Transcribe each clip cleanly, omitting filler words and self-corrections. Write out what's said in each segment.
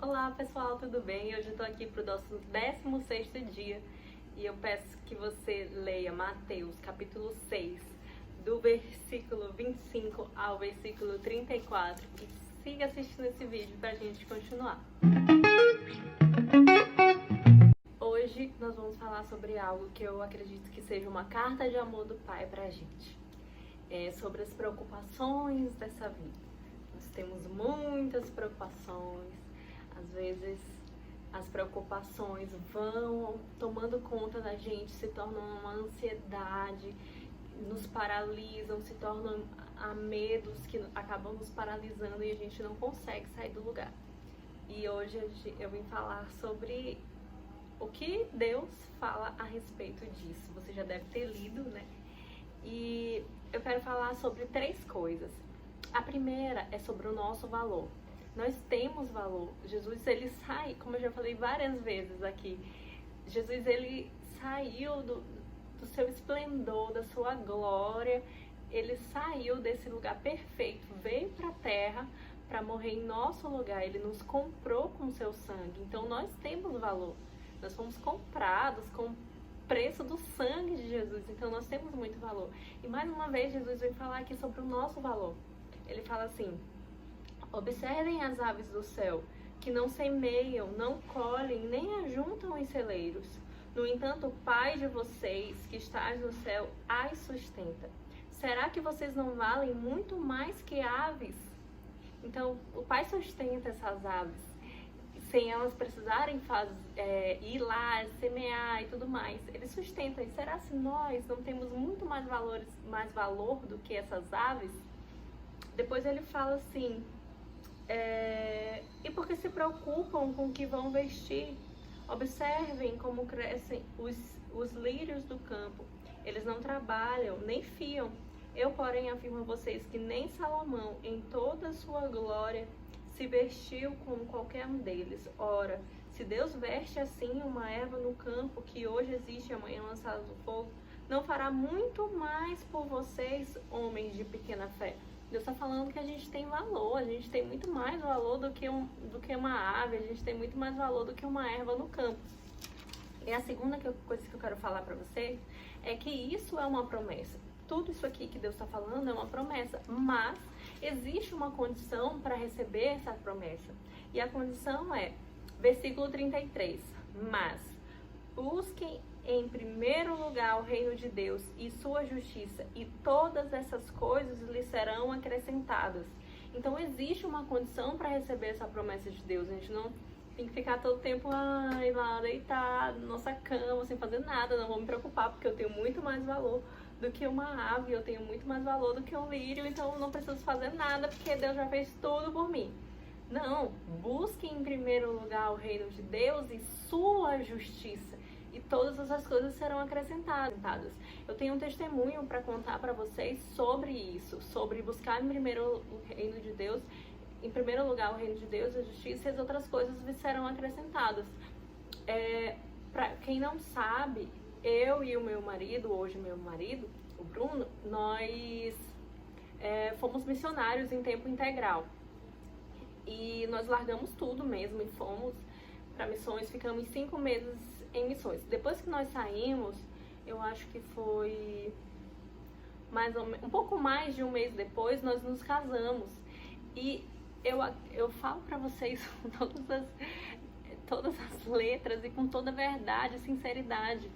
Olá pessoal, tudo bem? Hoje eu estou aqui para o nosso 16º dia e eu peço que você leia Mateus capítulo 6, do versículo 25 ao versículo 34 e siga assistindo esse vídeo para a gente continuar. Hoje nós vamos falar sobre algo que eu acredito que seja uma carta de amor do Pai para a gente. Sobre as preocupações dessa vida. Nós temos muitas preocupações, às vezes as preocupações vão tomando conta da gente, se tornam uma ansiedade, nos paralisam, se tornam medos que acabam nos paralisando e a gente não consegue sair do lugar. E hoje eu vim falar sobre o que Deus fala a respeito disso. Você já deve ter lido, né? E eu quero falar sobre 3 coisas. A primeira é sobre o nosso valor. Nós temos valor. Jesus, ele sai, como eu já falei várias vezes aqui, Jesus, ele saiu do seu esplendor, da sua glória, ele saiu desse lugar perfeito, veio para a terra para morrer em nosso lugar, ele nos comprou com o seu sangue, então nós temos valor. Nós fomos comprados com preço do sangue de Jesus, então nós temos muito valor. E mais uma vez Jesus vem falar aqui sobre o nosso valor. Ele fala assim: observem as aves do céu, que não semeiam, não colhem, nem ajuntam em celeiros. No entanto, o Pai de vocês, que está no céu, as sustenta. Será que vocês não valem muito mais que aves? Então, o Pai sustenta essas aves, sem elas precisarem ir lá, semear e tudo mais. Ele sustenta. E será se nós não temos muito mais valor do que essas aves? Depois ele fala assim, e porque se preocupam com o que vão vestir? Observem como crescem os lírios do campo. Eles não trabalham, nem fiam. Eu, porém, afirmo a vocês que nem Salomão, em toda a sua glória, se vestiu como qualquer um deles. Ora, se Deus veste assim uma erva no campo, que hoje existe e amanhã lançada no fogo, não fará muito mais por vocês, homens de pequena fé? Deus está falando que a gente tem valor, a gente tem muito mais valor do que uma ave, a gente tem muito mais valor do que uma erva no campo. E a segunda coisa que eu quero falar para vocês é que isso é uma promessa. Tudo isso aqui que Deus está falando é uma promessa, mas existe uma condição para receber essa promessa. E a condição é, versículo 33, mas busquem em primeiro lugar o reino de Deus e sua justiça, e todas essas coisas lhes serão acrescentadas. Então existe uma condição para receber essa promessa de Deus. A gente não tem que ficar todo tempo lá deitado na nossa cama sem fazer nada. Não vou me preocupar porque eu tenho muito mais valor do que uma ave, eu tenho muito mais valor do que um lírio, então eu não preciso fazer nada porque Deus já fez tudo por mim. Não, busquem em primeiro lugar o reino de Deus e sua justiça, e todas essas coisas serão acrescentadas. Eu tenho um testemunho para contar para vocês sobre isso, sobre buscar em primeiro o reino de Deus, em primeiro lugar o reino de Deus, a justiça, e as outras coisas serão acrescentadas. Para quem não sabe, eu e o meu marido, hoje meu marido, o Bruno, nós fomos missionários em tempo integral. E nós largamos tudo mesmo e fomos para missões, ficamos 5 meses em missões. Depois que nós saímos, eu acho que foi um pouco mais de um mês depois, nós nos casamos. E eu falo para vocês todas as letras e com toda a verdade, sinceridade.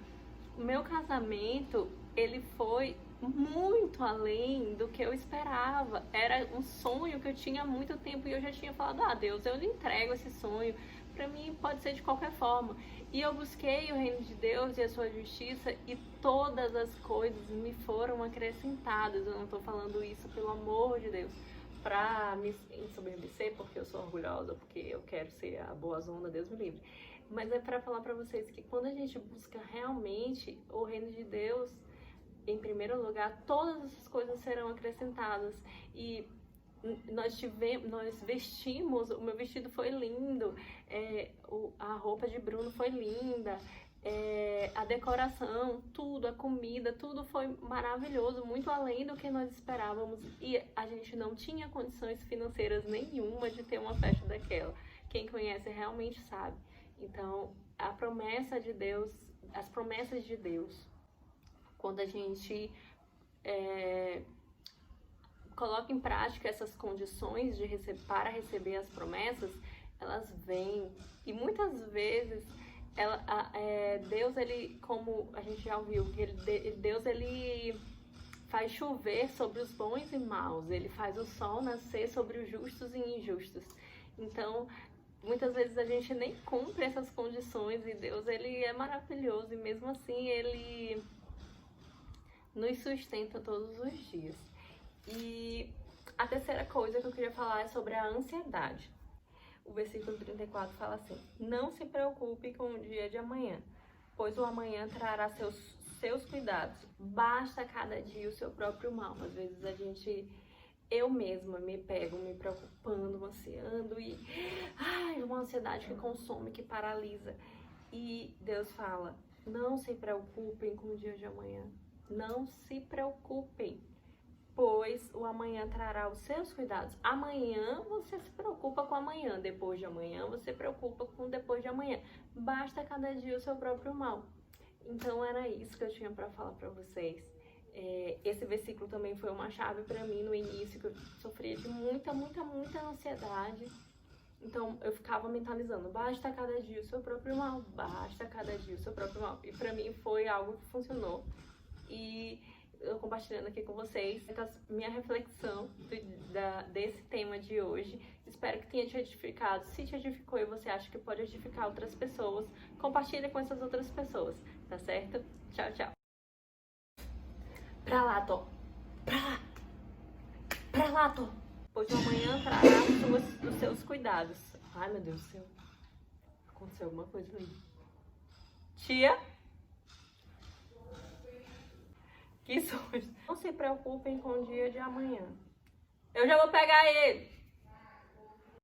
O meu casamento, ele foi muito além do que eu esperava. Era um sonho que eu tinha há muito tempo e eu já tinha falado, Deus, eu lhe entrego esse sonho. Para mim pode ser de qualquer forma. E eu busquei o reino de Deus e a sua justiça e todas as coisas me foram acrescentadas. Eu não estou falando isso, pelo amor de Deus, para me ensoberbecer, porque eu sou orgulhosa, porque eu quero ser a boazona, Deus me livre. Mas é para falar para vocês que quando a gente busca realmente o reino de Deus, em primeiro lugar, todas essas coisas serão acrescentadas. E nós vestimos, o meu vestido foi lindo, a roupa de Bruno foi linda, a decoração, tudo, a comida, tudo foi maravilhoso, muito além do que nós esperávamos. E a gente não tinha condições financeiras nenhuma de ter uma festa daquela. Quem conhece realmente sabe. Então, a promessa de Deus, as promessas de Deus, quando a gente coloca em prática essas condições para receber as promessas, elas vêm. E muitas vezes Deus, ele, como a gente já ouviu, Deus ele faz chover sobre os bons e maus, ele faz o sol nascer sobre os justos e injustos. Então, muitas vezes a gente nem cumpre essas condições e Deus, ele é maravilhoso e mesmo assim ele nos sustenta todos os dias. E a terceira coisa que eu queria falar é sobre a ansiedade. O versículo 34 fala assim: não se preocupe com o dia de amanhã, pois o amanhã trará seus cuidados. Basta cada dia o seu próprio mal. Às vezes eu mesma me pego me preocupando, ansiando e uma ansiedade que consome, que paralisa. E Deus fala: não se preocupem com o dia de amanhã. Não se preocupem, pois o amanhã trará os seus cuidados. Amanhã você se preocupa com amanhã, depois de amanhã você se preocupa com depois de amanhã. Basta cada dia o seu próprio mal. Então era isso que eu tinha para falar para vocês. Esse versículo também foi uma chave para mim no início, que eu sofria de muita ansiedade. Então eu ficava mentalizando: basta cada dia o seu próprio mal, basta cada dia o seu próprio mal. E para mim foi algo que funcionou. E eu compartilhando aqui com vocês minha reflexão desse tema de hoje. Espero que tenha te edificado. Se te edificou e você acha que pode edificar outras pessoas, compartilha com essas outras pessoas, tá certo? Tchau, tchau. Pra lá, Tô. Pra lá, Tô. Pois o amanhã trará os seus cuidados. Ai, meu Deus do céu. Aconteceu alguma coisa aí. Tia? Que susto. Não se preocupem com o dia de amanhã. Eu já vou pegar ele.